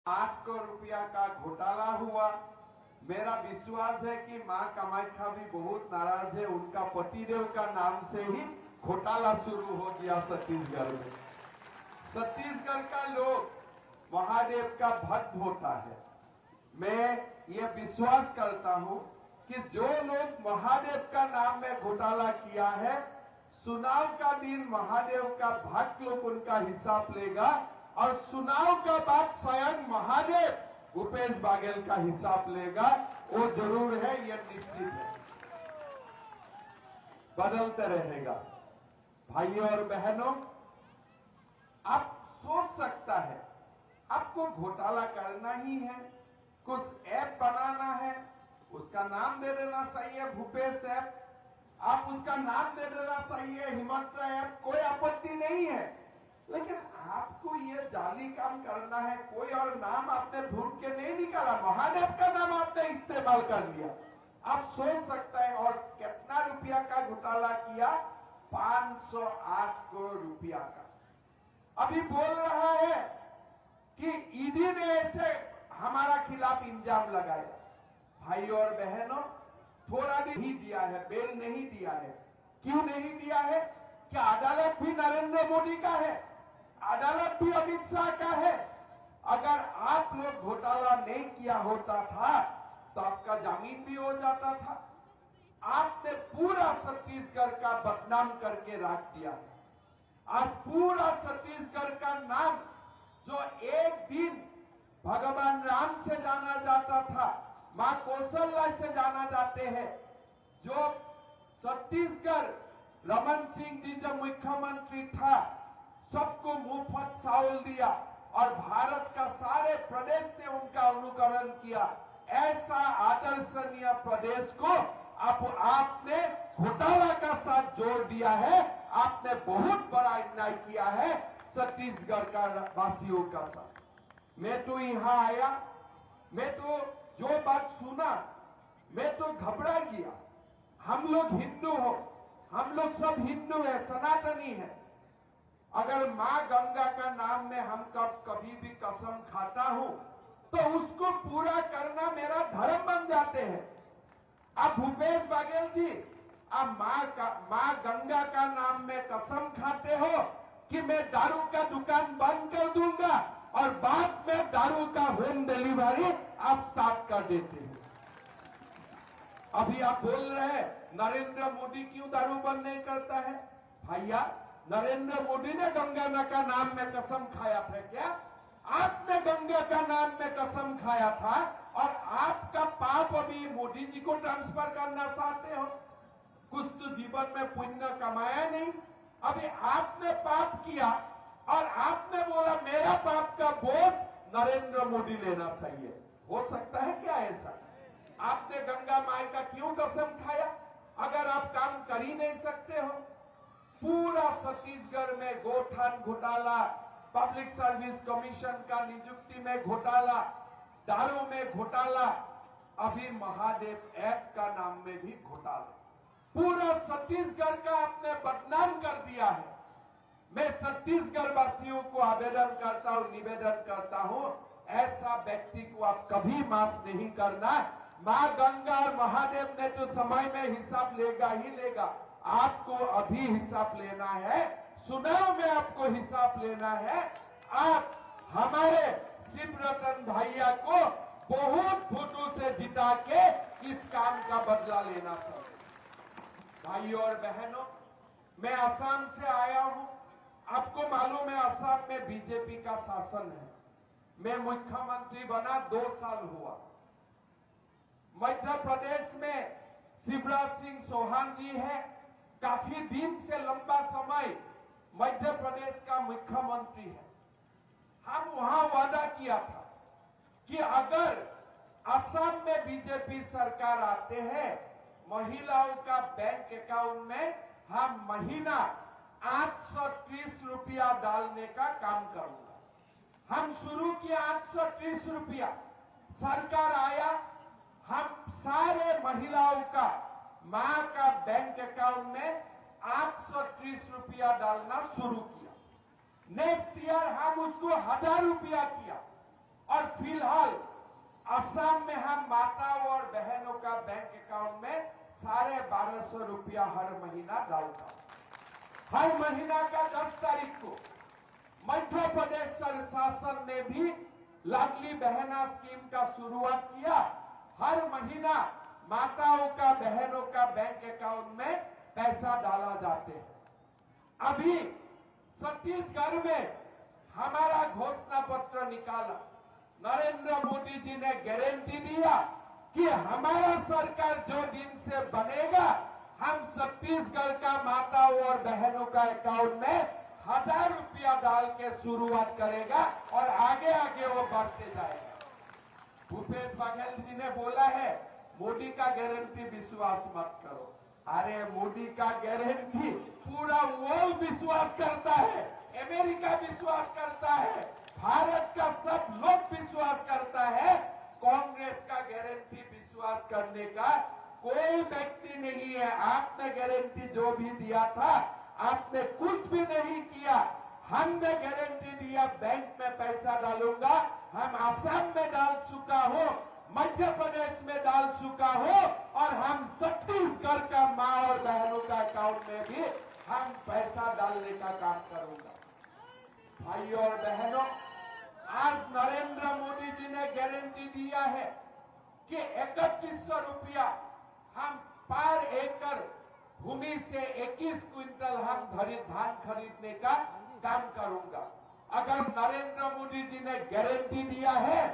8 करोड़ रुपया का घोटाला हुआ। मेरा विश्वास है कि मां कामाख्या भी बहुत नाराज है, उनका पतिदेव का नाम से ही घोटाला शुरू हो गया छत्तीसगढ़ में। छत्तीसगढ़ का लोग महादेव का भक्त होता है। मैं ये विश्वास करता हूं कि जो लोग महादेव का नाम में घोटाला किया है, चुनाव का दिन महादेव का भक्त लोग उनका हिसाब लेगा और चुनाव का बाद स्वयं महादेव भूपेश बघेल का हिसाब लेगा। वो जरूर है, यह निश्चित है। बदलते रहेगा। भाइयों और बहनों, आप सोच सकता है आपको घोटाला करना ही है, कुछ ऐप बनाना है, उसका नाम दे देना सही है भूपेश ऐप, आप उसका नाम दे देना सही है हिमंत्रा ऐप, कोई आपत्ति नहीं है। लेकिन आपको ये जाली काम करना है, कोई और नाम आपने ढूंढ के नहीं निकाला, महादेव का नाम आपने इस्तेमाल कर लिया। आप सोच सकता है और कितना रुपया का घोटाला किया? 508 करोड़ रुपया का। अभी बोल रहा है कि ईडी ने ऐसे हमारा खिलाफ इल्जाम लगाया। भाइयों और बहनों, थोड़ा नहीं दिया है, बेल नहीं दिया है। क्यों नहीं दिया है? क्या अदालत भी नरेंद्र मोदी का है, अदालत भी अमित शाह का है। अगर आप लोग घोटाला नहीं किया होता था तो आपका जामीन भी हो जाता था। आपने पूरा छत्तीसगढ़ का बदनाम करके रख दिया है। आज पूरा छत्तीसगढ़ का नाम, जो एक दिन भगवान राम से जाना जाता था, मां कौशल्या से जाना जाते हैं, जो छत्तीसगढ़ रमन सिंह जी जब मुख्यमंत्री था सबको मुफ्त चावल दिया और भारत का सारे प्रदेश ने उनका अनुकरण किया। ऐसा आदर्शनीय प्रदेश को आपने घोटाला का साथ जोड़ दिया है। आपने बहुत बड़ा अन्याय किया है छत्तीसगढ़ का वासियों का साथ। मैं तो यहां आया, मैं तो जो बात सुना मैं तो घबरा गया। हम लोग हिंदू हो, हम लोग सब हिंदू है, सनातनी है। अगर मां गंगा का नाम में हम कभी भी कसम खाता हूं तो उसको पूरा करना मेरा धर्म बन जाते हैं। अब भूपेश बघेल जी, अब मां गंगा का नाम में कसम खाते हो कि मैं दारू का दुकान बंद कर दूंगा और बाद में दारू का होम डिलीवरी आप स्टार्ट कर देते हैं। अभी आप बोल रहे हैं नरेंद्र मोदी क्यों दारू बंद नहीं करता है? भैया, नरेंद्र मोदी ने गंगा का नाम में कसम खाया था क्या? आपने गंगा का नाम में कसम खाया था और आपका पाप अभी मोदी जी को ट्रांसफर करना चाहते हो। कुछ तो जीवन में पुण्य कमाया नहीं, अभी आपने पाप किया और आपने बोला मेरा पाप का बोझ नरेंद्र मोदी लेना चाहिए। हो सकता है क्या ऐसा? आपने गंगा माई का क्यों कसम खाया अगर आप काम कर ही नहीं सकते हो? पूरा छत्तीसगढ़ में गोठान घोटाला, पब्लिक सर्विस कमीशन का नियुक्ति में घोटाला, दारू में घोटाला, अभी महादेव ऐप का नाम में भी घोटाला। पूरा छत्तीसगढ़ का आपने बदनाम कर दिया है। मैं छत्तीसगढ़ वासियों को आवेदन करता हूं, निवेदन करता हूं, ऐसा व्यक्ति को आप कभी माफ नहीं करना। मां गंगा और महादेव ने तो समय में हिसाब लेगा ही लेगा, आपको अभी हिसाब लेना है, चुनाव में आपको हिसाब लेना है। आप हमारे शिवरतन भैया को बहुत वोटों से जिता के इस काम का बदला लेना चाहिए। भाइयों और बहनों, मैं असम से आया हूं। आपको मालूम है असम में बीजेपी का शासन है। मैं मुख्यमंत्री बना 2 साल हुआ। मध्य प्रदेश में शिवराज सिंह चौहान जी है, काफी दिन से लंबा समय मध्य प्रदेश का मुख्यमंत्री है। हम वहां वादा किया था कि अगर असम में बीजेपी सरकार आते हैं, महिलाओं का बैंक अकाउंट में हम महीना 830 रुपया डालने का काम करूंगा। हम शुरू किया 830 रुपया, सरकार आया, हम सारे महिलाओं का मां का बैंक अकाउंट में 830 रुपया डालना शुरू किया। नेक्स्ट ईयर हम उसको 1000 रुपया किया और फिलहाल असम में हम माताओं और बहनों का बैंक अकाउंट में 1250 रुपया हर महीना डालता हूं। हर महीना का 10 तारीख को मध्य प्रदेश शासन ने भी लाडली बहना स्कीम का शुरुआत किया। हर महीना माताओं का बहनों का बैंक अकाउंट में पैसा डाला जाते हैं। अभी छत्तीसगढ़ में हमारा घोषणा पत्र निकाला। नरेंद्र मोदी जी ने गारंटी दिया कि हमारा सरकार जो दिन से बनेगा हम छत्तीसगढ़ का माताओं और बहनों का अकाउंट में 1000 रुपया डाल के शुरुआत करेगा और आगे आगे वो बढ़ते जाएगा। भूपेश बघेल जी ने बोला है मोदी का गारंटी विश्वास मत करो। अरे मोदी का गारंटी पूरा वर्ल्ड विश्वास करता है, अमेरिका विश्वास करता है, भारत का सब लोग विश्वास करता है। कांग्रेस का गारंटी विश्वास करने का कोई व्यक्ति नहीं है। आपने गारंटी जो भी दिया था आपने कुछ भी नहीं किया। हमने गारंटी दिया बैंक में पैसा डालूंगा। हम आसाम में डाल चुका हूं, मध्य प्रदेश में डाल चुका हूं और हम छत्तीसगढ़ का मां और बहनों का अकाउंट में भी हम पैसा डालने का काम करूंगा। भाइयों और बहनों, आज नरेंद्र मोदी जी ने गारंटी दिया है कि 3100 रुपया हम पर एकड़ भूमि से 21 क्विंटल हम धान खरीदने का काम करूंगा। अगर नरेंद्र मोदी जी ने गारंटी दिया है,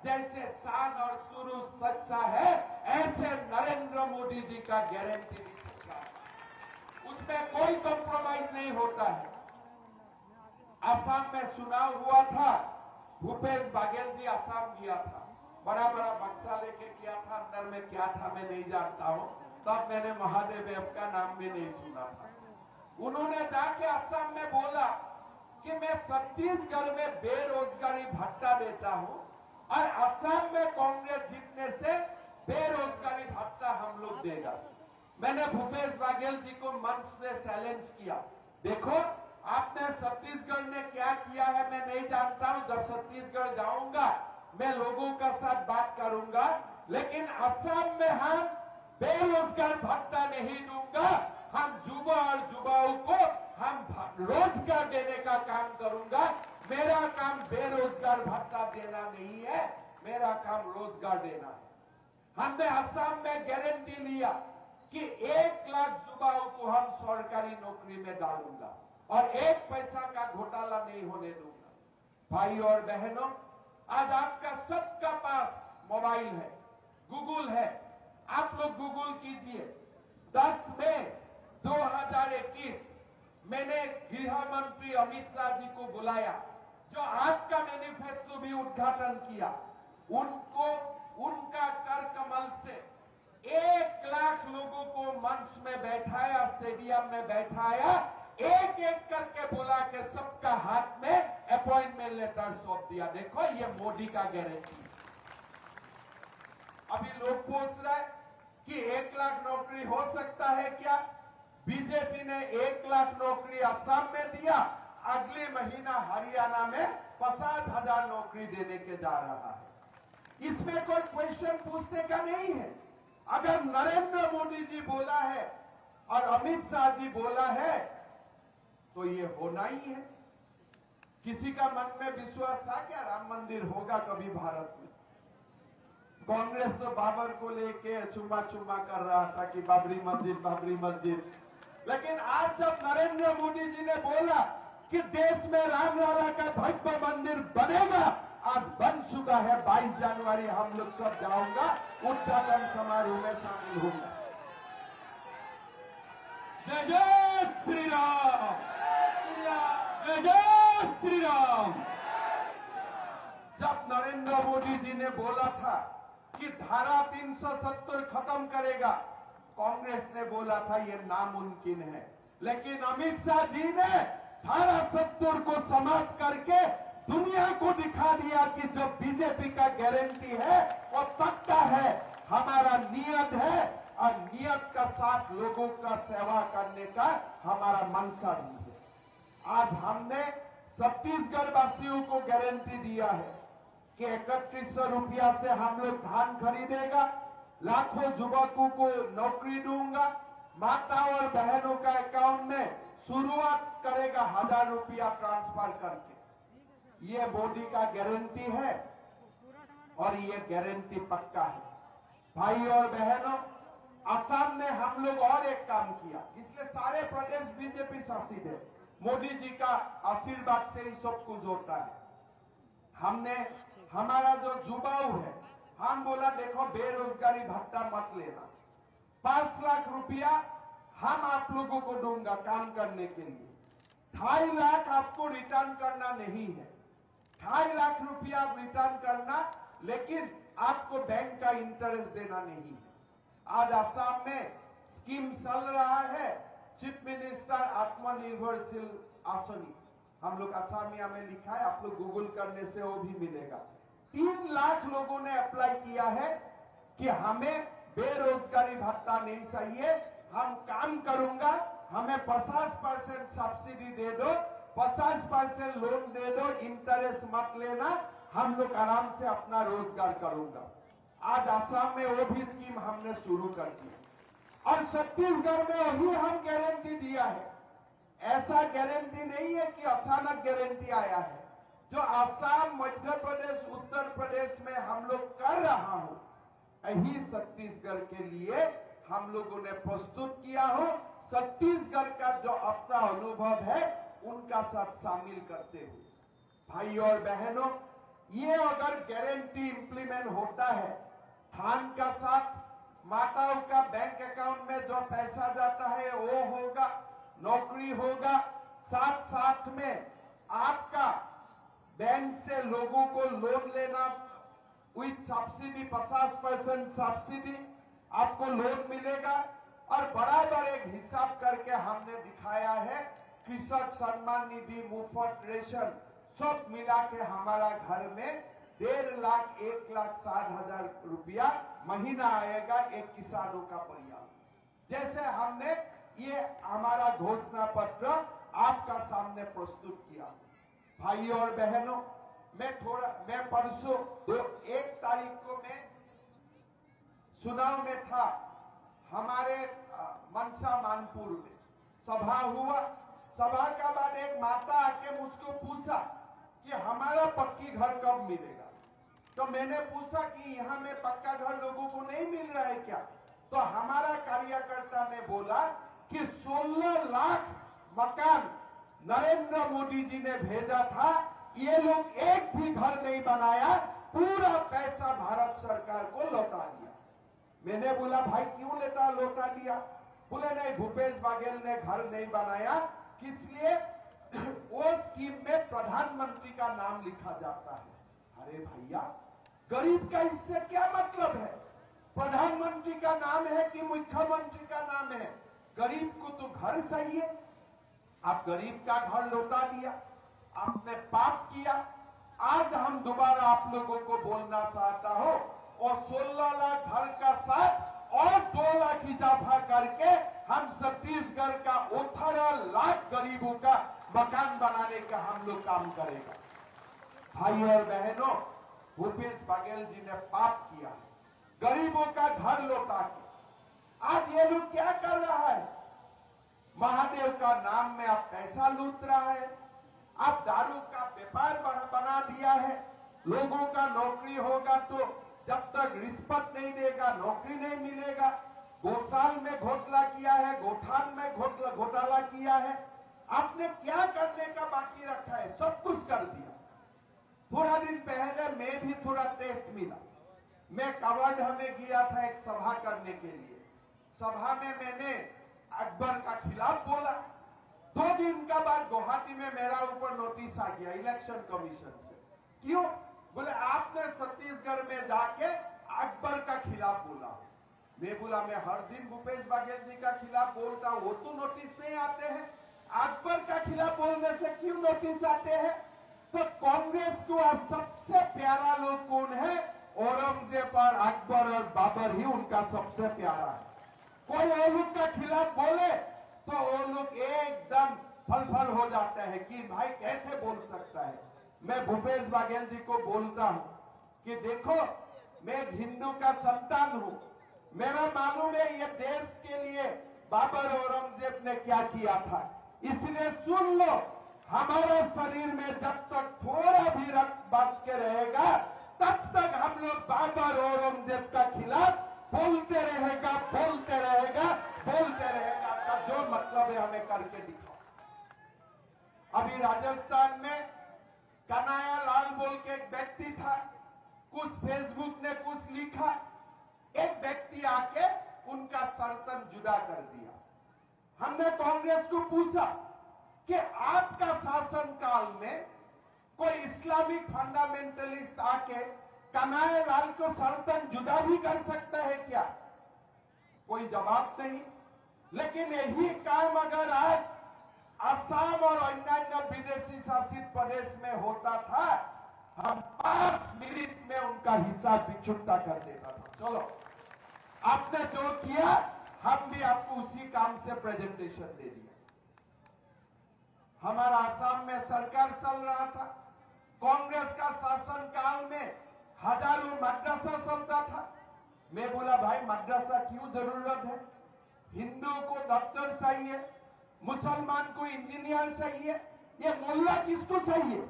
जैसे शान और शुरू सच्चा है, ऐसे नरेंद्र मोदी जी का गारंटी भी सच्चा है। उसमें कोई कॉम्प्रोमाइज नहीं होता है। असम में चुनाव हुआ था, भूपेश बघेल जी असम गया था, बड़ा बड़ा बक्सा लेके गया था। अंदर में क्या था मैं नहीं जानता हूं, तब मैंने महादेव का नाम भी नहीं सुना था। उन्होंने जाके असम में बोला कि मैं छत्तीसगढ़ में बेरोजगारी भत्ता देता हूं और असम में कांग्रेस जीतने से बेरोजगारी भत्ता हम लोग देगा। मैंने भूपेश बघेल जी को मंच से चैलेंज किया, देखो आपने छत्तीसगढ़ ने क्या किया है मैं नहीं जानता हूं। जब छत्तीसगढ़ जाऊंगा मैं लोगों का साथ बात करूंगा, लेकिन असम में हम बेरोजगार भत्ता नहीं दूंगा। हम युवा और युवाओं को हम रोजगार देने का काम करूंगा। मेरा काम बेरोजगार भत्ता देना नहीं है, मेरा काम रोजगार देना है। हमने असम में गारंटी लिया कि 1 लाख युवाओं को हम सरकारी नौकरी में डालूंगा और 1 पैसा का घोटाला नहीं होने दूंगा। भाइयों और बहनों, आज आपका सबका पास मोबाइल है, गूगल है, आप लोग गूगल कीजिए। 10 मई 2021 मैंने गृह मंत्री अमित शाह जी को बुलाया, जो आपका मैनिफेस्टो भी उद्घाटन किया। उनको उनका कर कमल से 1 लाख लोगों को मंच में बैठाया, स्टेडियम में बैठाया, एक एक करके बुला के सबका हाथ में अपॉइंटमेंट लेटर सौंप दिया। देखो ये मोदी का गारंटी। अभी लोग पूछ रहे हैं कि 1 लाख नौकरी हो सकता है क्या? बीजेपी ने 1 लाख नौकरी असम में दिया, अगले महीना हरियाणा में 50,000 नौकरी देने के जा रहा है। इसमें कोई क्वेश्चन पूछने का नहीं है। अगर नरेंद्र मोदी जी बोला है और अमित शाह जी बोला है तो ये होना ही है। किसी का मन में विश्वास था क्या राम मंदिर होगा कभी भारत में? कांग्रेस तो बाबर को लेके चुम्मा चुम्मा कर रहा था कि बाबरी मस्जिद बाबरी मस्जिद, लेकिन आज जब नरेंद्र मोदी जी ने बोला कि देश में रामलला का भव्य मंदिर बनेगा, आज बन चुका है। 22 जनवरी हम लोग सब जाऊंगा, उद्घाटन समारोह में शामिल होंगे। जय जय श्री राम, जय जय श्री राम। जब नरेंद्र मोदी जी ने बोला था कि धारा 370 खत्म करेगा, कांग्रेस ने बोला था ये नामुमकिन है, लेकिन अमित शाह जी ने धारा 70 को समाप्त करके दुनिया को दिखा दिया कि जो बीजेपी का गारंटी है वो पक्का है, हमारा नियत है और नियत का साथ लोगों का सेवा करने का हमारा मंशा भी है। आज हमने छत्तीसगढ़ वासियों को गारंटी दिया है कि 3100 रुपया से हम लोग धान खरीदेगा, लाखों युवकों को नौकरी दूंगा, माता और बहनों का अकाउंट में शुरुआत करेगा 1000 रुपया ट्रांसफर करके। ये मोदी का गारंटी है और ये गारंटी पक्का है। भाई और बहनों, असम में हम लोग और एक काम किया, इसलिए सारे प्रदेश बीजेपी शासित है। मोदी जी का आशीर्वाद से ही सब कुछ होता है। हमने हमारा जो युवाओं है, हम बोला देखो बेरोजगारी भत्ता मत लेना, 5 लाख रुपया हम आप लोगों को दूंगा काम करने के लिए। 2.5 लाख आपको रिटर्न करना नहीं है, 2.5 लाख रुपया आप रिटर्न करना, लेकिन आपको बैंक का इंटरेस्ट देना नहीं है। आज असम में स्कीम चल रहा है, चीफ मिनिस्टर आत्मनिर्भरशील आसनी, हम लोग असमिया में लिखा है, आप लोग गूगल करने से वो भी मिलेगा। 3 लाख लोगों ने अप्लाई किया है कि हमें बेरोजगारी भत्ता नहीं चाहिए, हम काम करूंगा, हमें 50% सब्सिडी दे दो, 50% लोन दे दो, इंटरेस्ट मत लेना, हम लोग आराम से अपना रोजगार करूंगा। आज असम में वो भी स्कीम हमने शुरू कर दी और छत्तीसगढ़ में वही हम गारंटी दिया है। ऐसा गारंटी नहीं है कि अचानक गारंटी आया है। जो असम, मध्य प्रदेश, उत्तर प्रदेश में हम लोग कर रहा हूं, यही छत्तीसगढ़ के लिए हम लोगों ने प्रस्तुत किया हो। छत्तीसगढ़ का जो अपना अनुभव है उनका साथ शामिल करते हुए, भाई और बहनों, ये अगर गारंटी इंप्लीमेंट होता है, धान का साथ माताओं का बैंक अकाउंट में जो पैसा जाता है वो होगा, नौकरी होगा, साथ साथ में आपका बैंक से लोगों को लोन लेना विथ सब्सिडी, 50% सब्सिडी आपको लोन मिलेगा। और बराबर एक हिसाब करके हमने दिखाया है, कृषक सम्मान निधि, मुफ्त रेशन सब मिला के हमारा घर में 1.5 लाख 1,60,000 रुपया महीना आएगा एक किसानों का परिवार। जैसे हमने ये हमारा घोषणा पत्र आपका सामने प्रस्तुत किया। भाई और बहनों, मैं परसों 1 तारीख को मैं चुनाव में था, हमारे मनसा मानपुर में सभा हुआ। सभा का बाद एक माता आके मुझको पूछा कि हमारा पक्की घर कब मिलेगा। तो मैंने पूछा कि यहाँ में पक्का घर लोगों को नहीं मिल रहा है क्या? तो हमारा कार्यकर्ता ने बोला कि 16 लाख मकान नरेंद्र मोदी जी ने भेजा था, ये लोग एक भी घर नहीं बनाया, पूरा पैसा भारत सरकार को लौटा दिया। मैंने बोला भाई क्यों लौटा दिया? बोले नहीं, भूपेश बघेल ने घर नहीं बनाया, इसलिए वो स्कीम में प्रधानमंत्री का नाम लिखा जाता है। अरे भैया, गरीब का इससे क्या मतलब है? प्रधानमंत्री का नाम है कि मुख्यमंत्री का नाम है? गरीब को तो घर चाहिए। आप गरीब का घर लौटा दिया, आपने पाप किया। आज हम दोबारा आप लोगों को बोलना चाहता हूं, और 16 लाख घर का साथ और 2 लाख इजाफा करके हम छत्तीसगढ़ का 18 लाख गरीबों का मकान बनाने का हम लोग काम करेगा। भाई और बहनों, भूपेश बघेल जी ने पाप किया, गरीबों का घर लौटा के। आज ये लोग क्या कर रहा है? महादेव का नाम में आप पैसा लूट रहा है, आप दारू का व्यापार बना दिया है। लोगों का नौकरी होगा तो जब तक रिश्वत नहीं देगा नौकरी नहीं मिलेगा। गौशाल में घोटाला किया है, गोठान में घोटाला किया है। आपने क्या करने का बाकी रखा है? सब कुछ कर दिया। थोड़ा दिन पहले मैं भी थोड़ा टेस्ट मिला, मैं कवर्धा में गया था एक सभा करने के लिए। सभा में मैंने अकबर का खिलाफ बोला। 2 दिन का बाद गुवाहाटी में मेरा ऊपर नोटिस आ गया इलेक्शन कमीशन से। क्यों? बोले आपने छत्तीसगढ़ में जाके अकबर का खिलाफ बोला। मैं बोला मैं हर दिन भूपेश बघेल जी का खिलाफ बोलता हूं, वो तो नोटिस नहीं आते हैं, अकबर का खिलाफ बोलने से क्यों नोटिस आते हैं? तो कांग्रेस को अब सबसे प्यारा लोग कौन है? औरंगजेब और अकबर और बाबर ही उनका सबसे प्यारा है। कोई वो लोग का खिलाफ बोले तो वो लोग एकदम फल हो जाते हैं कि भाई कैसे बोल सकता है। मैं भूपेश बघेल जी को बोलता हूं, कि देखो मैं एक हिंदू का संतान हूं, मेरा मालूम है ये देश के लिए बाबर औरंगजेब ने क्या किया था, इसलिए सुन लो, हमारे शरीर में जब तक थोड़ा भी रक्त बच के रहेगा तब तक हम लोग बाबर औरंगजेब का खिलाफ बोलते रहेगा का जो मतलब है हमें करके दिखाओ। अभी राजस्थान में कन्हैया लाल बोल के एक व्यक्ति था, कुछ फेसबुक ने कुछ लिखा, एक व्यक्ति आके उनका सर्तन जुदा कर दिया। हमने कांग्रेस को पूछा कि आपका शासन काल में कोई इस्लामिक फंडामेंटलिस्ट आके कन्हैया लाल को सर्तन जुदा भी कर सकता है क्या? कोई जवाब नहीं। लेकिन यही काम अगर आज असम और अन्य विदेशी शासित प्रदेश में होता था, हम 5 मिनट में उनका हिसाब भी चुकता कर देता था। चलो, आपने जो किया हम भी आपको उसी काम से प्रेजेंटेशन दे दिया। हमारा असम में सरकार चल रहा था, कांग्रेस का शासन काल में हजारों मदरसा चलता था। मैं बोला भाई मदरसा क्यों जरूरत है? हिंदू को डॉक्टर चाहिए, मुसलमान को इंजीनियर चाहिए, ये मोल्ला किसको चाहिए?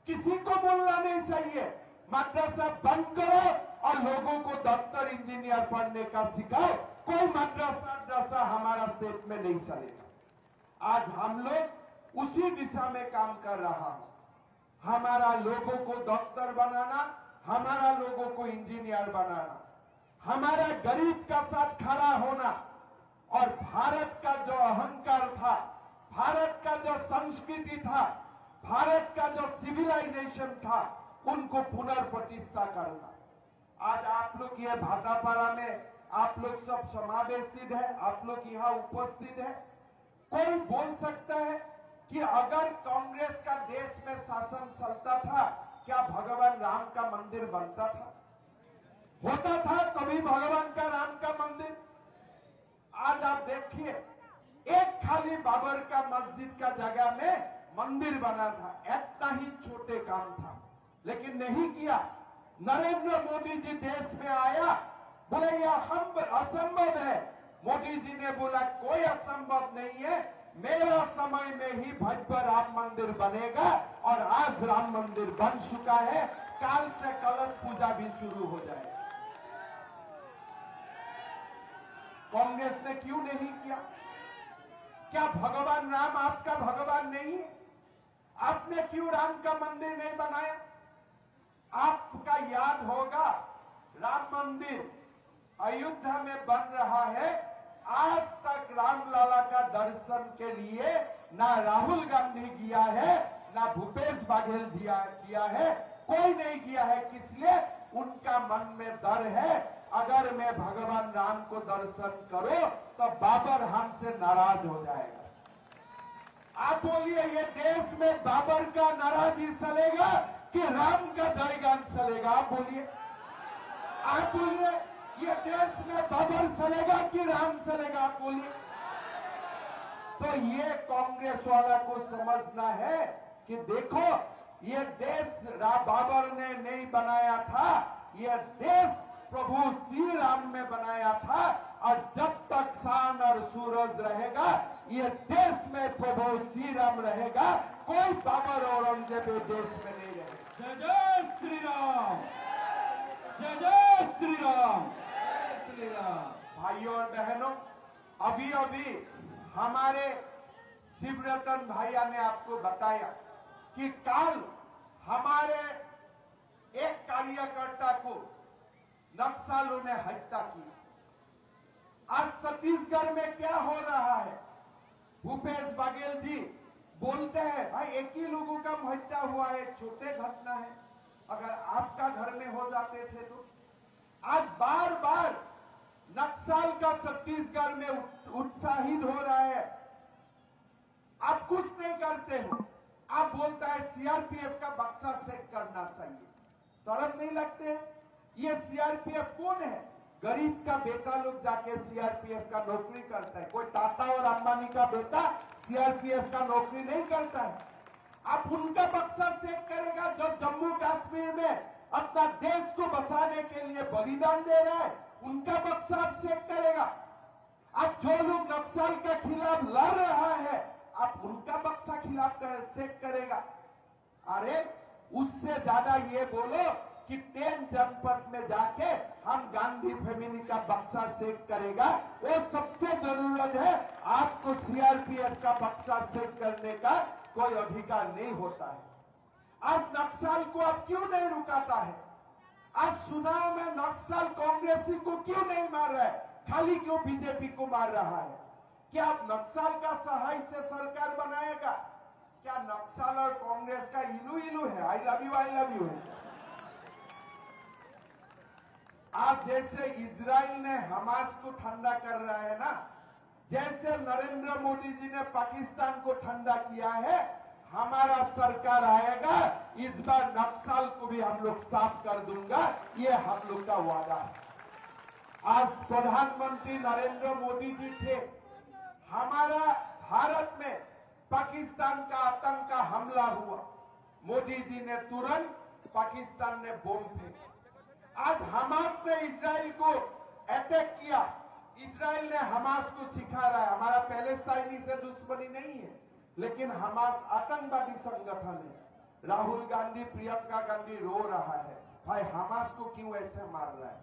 किसी को बोलना नहीं चाहिए। मदरसा बंद करो और लोगों को डॉक्टर इंजीनियर पढ़ने का सिखाओ। कोई मदरसा हमारा स्टेट में नहीं चलेगा। आज हम लोग उसी दिशा में काम कर रहा हूं। हमारा लोगों को डॉक्टर बनाना, हमारा लोगों को इंजीनियर बनाना, हमारा गरीब का साथ खड़ा होना और भारत का जो अहंकार था, भारत का जो संस्कृति था, भारत का जो सिविलाइजेशन था, उनको पुनर्प्रतिष्ठा करना। आज आप लोग ये भाटापाड़ा में आप लोग सब समावेशित है, आप लोग यहाँ उपस्थित है। कोई बोल सकता है कि अगर कांग्रेस का देश में शासन चलता था, क्या भगवान राम का मंदिर बनता था? होता था कभी भगवान का राम का मंदिर? आज आप देखिए, एक खाली बाबर का मस्जिद का जगह में मंदिर बना था, इतना ही छोटे काम था, लेकिन नहीं किया। नरेंद्र मोदी जी देश में आया, बोले यह असंभव है। मोदी जी ने बोला कोई असंभव नहीं है, मेरा समय में ही भव्य राम मंदिर बनेगा और आज राम मंदिर बन चुका है। काल से कलश पूजा भी शुरू हो जाएगा। कांग्रेस ने क्यों नहीं किया? क्या भगवान राम आपका भगवान नहीं है? आपने क्यों राम का मंदिर नहीं बनाया? आपका याद होगा, राम मंदिर अयोध्या में बन रहा है। आज तक रामलला का दर्शन के लिए ना राहुल गांधी गया है, ना भूपेश बघेल किया है, कोई नहीं किया है। किस लिए? उनका मन में डर है, अगर मैं भगवान राम को दर्शन करूं तो बाबर हमसे नाराज हो जाएगा। आप बोलिए, ये देश में बाबर का नाराजी चलेगा कि राम का जयगान चलेगा? आप बोलिए, आप बोलिए, ये देश में बाबर चलेगा कि राम चलेगा? आप बोलिए। तो ये कांग्रेस वाला को समझना है कि देखो, ये देश बाबर ने नहीं बनाया था, ये देश प्रभु श्री राम में बनाया था। और जब तक शान और सूरज रहेगा, ये देश में प्रभु श्री राम रहेगा। कोई बाबर औरंगजेब देश में नहीं रहेगा। जय जय श्री राम, जय जय श्री राम, जय श्री राम। भाइयों और बहनों, अभी अभी हमारे शिवरतन भैया ने आपको बताया कि कल हमारे एक कार्यकर्ता को नक्सलियों ने हत्या की। आज छत्तीसगढ़ में क्या हो रहा है? भूपेश बघेल जी बोलते हैं भाई एक ही लोगों का हत्या हुआ है, छोटे घटना है, अगर आपका घर में हो जाते थे तो। आज बार बार नक्सल का छत्तीसगढ़ में उत्साहित हो रहा है, आप कुछ नहीं करते हो। आप बोलता है सीआरपीएफ का बक्सा चेक करना चाहिए। शर्म नहीं लगते? ये सीआरपीएफ कौन है? गरीब का बेटा लोग जाके सीआरपीएफ का नौकरी करता है। कोई टाटा और अंबानी का बेटा सीआरपीएफ का नौकरी नहीं करता है। आप उनका बक्सा चेक करेगा जो जम्मू कश्मीर में अपना देश को बचाने के लिए बलिदान दे रहा है, उनका बक्सा आप चेक करेगा। अब जो लोग नक्सल के खिलाफ लड़ रहा है, आप उनका बक्सा खिलाफ चेक करेगा। अरे उससे ज्यादा ये बोलो कि 10 जनपद में जाके हम गांधी फैमिली का बक्सा चेक करेगा, वो सबसे जरूरत है। आपको सीआरपीएफ का बक्सा चेक करने का कोई अधिकार नहीं होता है। आज नक्सल को आप क्यों नहीं रुकाता है? आज चुनाव में नक्सल कांग्रेसी को क्यों नहीं मार रहा है, खाली क्यों बीजेपी को मार रहा है? क्या आप नक्सल का सहाय से सरकार बनाएगा? क्या नक्सल और कांग्रेस का इलू इलू है? आई लव यू है। आज जैसे इजराइल ने हमास को ठंडा कर रहा है ना, जैसे नरेंद्र मोदी जी ने पाकिस्तान को ठंडा किया है, हमारा सरकार आएगा, इस बार नक्सल को भी हम लोग साफ कर दूंगा, ये हम लोग का वादा है। आज प्रधानमंत्री नरेंद्र मोदी जी थे, हमारा भारत में पाकिस्तान का आतंक का हमला हुआ, मोदी जी ने तुरंत, पाकिस्तान ने बम फेंका। आज हमास ने इजराइल को अटैक किया, इजराइल ने हमास को सिखा रहा है। हमारा पैलेस्टाइनी से दुश्मनी नहीं है, लेकिन हमास आतंकवादी संगठन है। राहुल गांधी, प्रियंका गांधी रो रहा है, भाई हमास को क्यों ऐसे मार रहा है?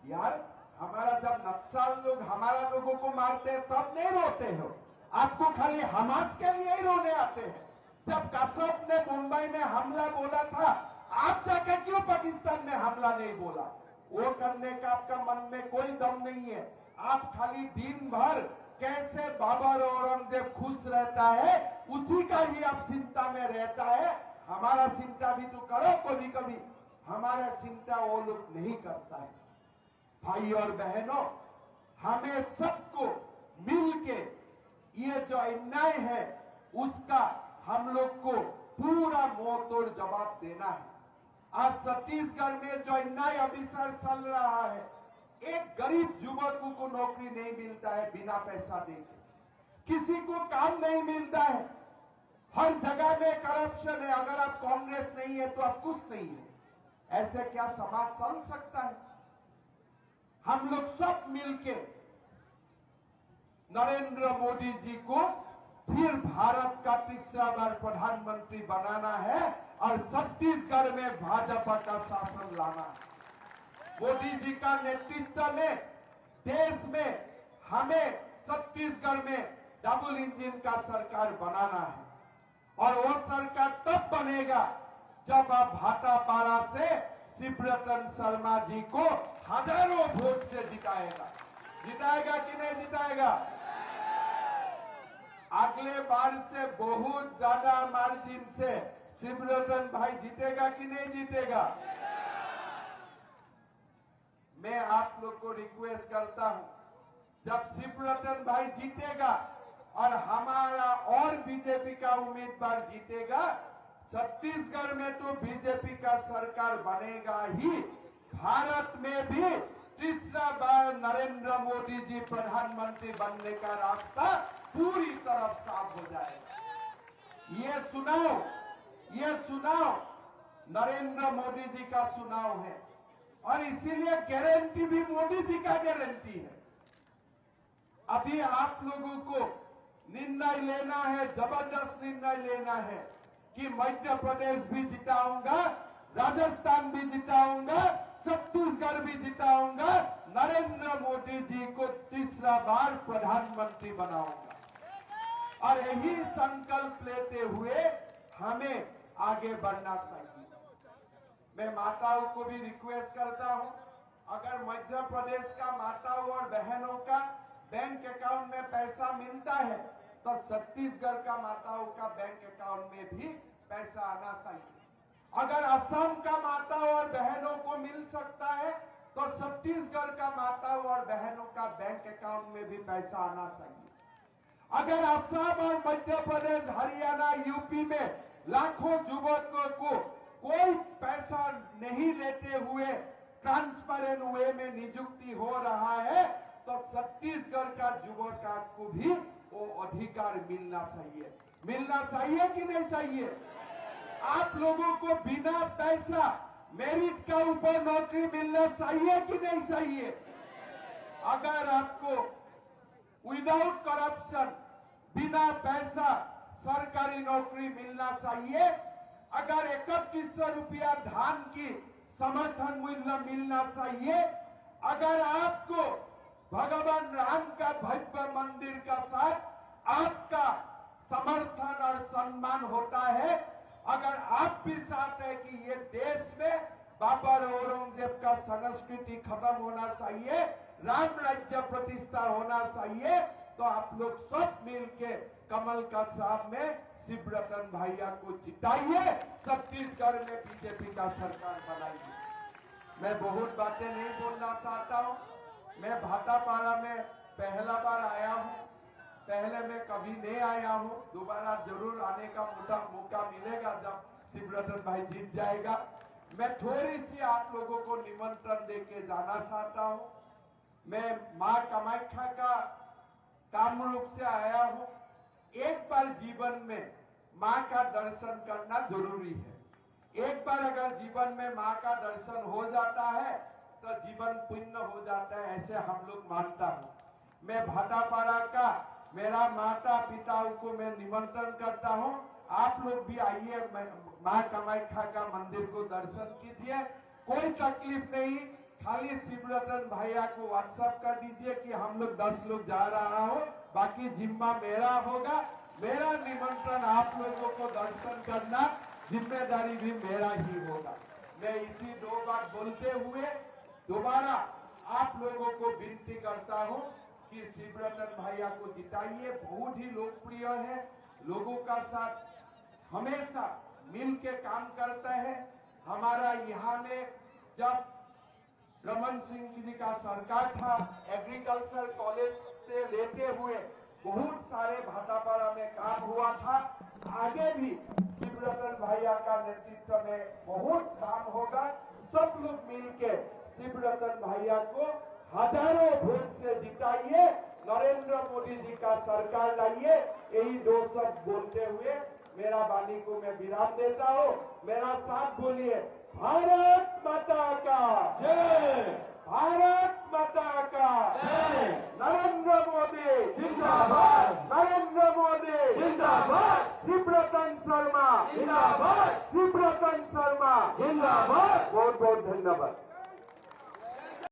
यार हमारा जब नक्सल लोग हमारा लोगों को मारते हैं तब नहीं रोते हो, आपको खाली हमास के लिए ही रोने आते हैं। जब कसब ने मुंबई में हमला बोला था, आप जाकर क्यों पाकिस्तान में हमला नहीं बोला? वो करने का आपका मन में कोई दम नहीं है। आप खाली दिन भर कैसे बाबर और औरंगजेब खुश रहता है, उसी का ही आप चिंता में रहता है। हमारा चिंता भी तो करो कभी कभी, हमारा चिंता वो लोग नहीं करता है। भाई और बहनों, हमें सबको मिलके ये जो अन्याय है उसका हम लोग को पूरा मुंह तोड़ जवाब देना है। आज छत्तीसगढ़ में जो अन्याय अभिसर चल रहा है, एक गरीब युवक को नौकरी नहीं मिलता है बिना पैसा देके, किसी को काम नहीं मिलता है, हर जगह में करप्शन है। अगर आप कांग्रेस नहीं है तो आप कुछ नहीं है। ऐसे क्या समाज चल सकता है? हम लोग सब मिलके नरेंद्र मोदी जी को फिर भारत का तीसरा बार प्रधानमंत्री बनाना है और छत्तीसगढ़ में भाजपा का शासन लाना है। मोदी जी का नेतृत्व में देश में हमें छत्तीसगढ़ में डबल इंजन का सरकार बनाना है, और वो सरकार तब बनेगा जब आप भाटापारा से शिवरतन शर्मा जी को हजारों वोट से जिताएगा कि नहीं जिताएगा? अगले बार से बहुत ज्यादा मार्जिन से शिवरतन भाई जीतेगा कि नहीं जीतेगा? मैं आप लोग को रिक्वेस्ट करता हूं, जब शिवरतन भाई जीतेगा और हमारा और बीजेपी का उम्मीदवार जीतेगा, छत्तीसगढ़ में तो बीजेपी का सरकार बनेगा ही, भारत में भी तीसरा बार नरेंद्र मोदी जी प्रधानमंत्री बनने का रास्ता पूरी तरफ साफ हो जाएगा। ये चुनाव नरेंद्र मोदी जी का चुनाव है, और इसीलिए गारंटी भी मोदी जी का गारंटी है। अभी आप लोगों को निर्णय लेना है, जबरदस्त निर्णय लेना है कि मध्य प्रदेश भी जिताऊंगा, राजस्थान भी जिताऊंगा, छत्तीसगढ़ भी जिताऊंगा, नरेंद्र मोदी जी को तीसरा बार प्रधानमंत्री बनाऊंगा। और यही संकल्प लेते हुए हमें आगे बढ़ना चाहिए। मैं माताओं को भी रिक्वेस्ट करता हूं, अगर मध्य प्रदेश का माताओं और बहनों का बैंक अकाउंट में पैसा मिलता है तो छत्तीसगढ़ का माताओं का बैंक अकाउंट में भी पैसा आना चाहिए। अगर असम का माताओं और बहनों को मिल सकता है तो छत्तीसगढ़ का माताओं और बहनों का बैंक अकाउंट में भी पैसा आना चाहिए। अगर असम और मध्य प्रदेश, हरियाणा, यूपी में लाखों युवकों को कोई पैसा नहीं लेते हुए ट्रांसपेरेंट वे में नियुक्ति हो रहा है तो छत्तीसगढ़ का युवक को भी वो अधिकार मिलना चाहिए कि नहीं चाहिए? आप लोगों को बिना पैसा मेरिट के ऊपर नौकरी मिलना चाहिए कि नहीं चाहिए? अगर आपको विदाउट करप्शन, बिना पैसा सरकारी नौकरी मिलना चाहिए, अगर 3100 रुपया धान की समर्थन मूल्य मिलना चाहिए, अगर आपको भगवान राम का भव्य मंदिर का साथ आपका समर्थन और सम्मान होता है, अगर आप भी चाहते हैं कि ये देश में बाबर औरंगजेब का संस्कृति खत्म होना चाहिए, राम राज्य प्रतिष्ठा होना चाहिए, तो आप लोग सब मिलके कमल का साहब में शिवरतन भैया को जिताइए, छत्तीसगढ़ में बीजेपी का सरकार बनाइए। मैं बहुत बातें नहीं बोलना चाहता हूं। मैं भाटापारा में पहला बार आया हूं, पहले मैं कभी नहीं आया हूं, दोबारा जरूर आने का मौका मिलेगा जब शिवरतन भाई जीत जाएगा। मैं थोड़ी सी आप लोगों को निमंत्रण देके जाना चाहता हूं। मैं मां कामाख्या का कामरूप से आया हूं। एक बार जीवन में मां का दर्शन करना जरूरी है। एक बार अगर जीवन में मां का दर्शन हो जाता है तो जीवन पुण्य हो जाता है, ऐसे हम लोग मानता हूं। मैं भाटापारा का मेरा माता पिताओं को मैं निमंत्रण करता हूं, आप लोग भी आइए, मां कामाख्या का मंदिर को दर्शन कीजिए। कोई तकलीफ नहीं, खाली शिवरतन भैया को व्हाट्सएप कर दीजिए कि हम लोग 10 लोग जा रहा हो, बाकी जिम्मा मेरा होगा। मेरा निमंत्रण आप लोगों को दर्शन करना, जिम्मेदारी भी मेरा ही होगा। मैं इसी 2 बात बोलते हुए दोबारा आप लोगों को विनती करता हूं कि शिवरतन भैया को जिताइए। बहुत ही लोकप्रिय है, लोगों का साथ हमेशा मिल के काम करता है। हमारा यहाँ में जब रमन सिंह जी का सरकार था, एग्रीकल्चर कॉलेज से लेते हुए बहुत सारे भाटापारा में काम हुआ था। आगे भी शिवरतन भैया का नेतृत्व में बहुत काम होगा। सब लोग मिलके शिवरतन भैया को हजारों वोट से जिताइए, नरेंद्र मोदी जी का सरकार लाइए। यही 2 शब्द बोलते हुए मेरा वाणी को मैं विराम देता हूँ। मेरा साथ बोलिए, भारत माता का जय, भारत माता का जय, नरेंद्र मोदी जिंदाबाद, नरेंद्र मोदी जिंदाबाद, शिवरतन शर्मा जिंदाबाद, शिवरतन शर्मा जिंदाबाद। बहुत बहुत धन्यवाद।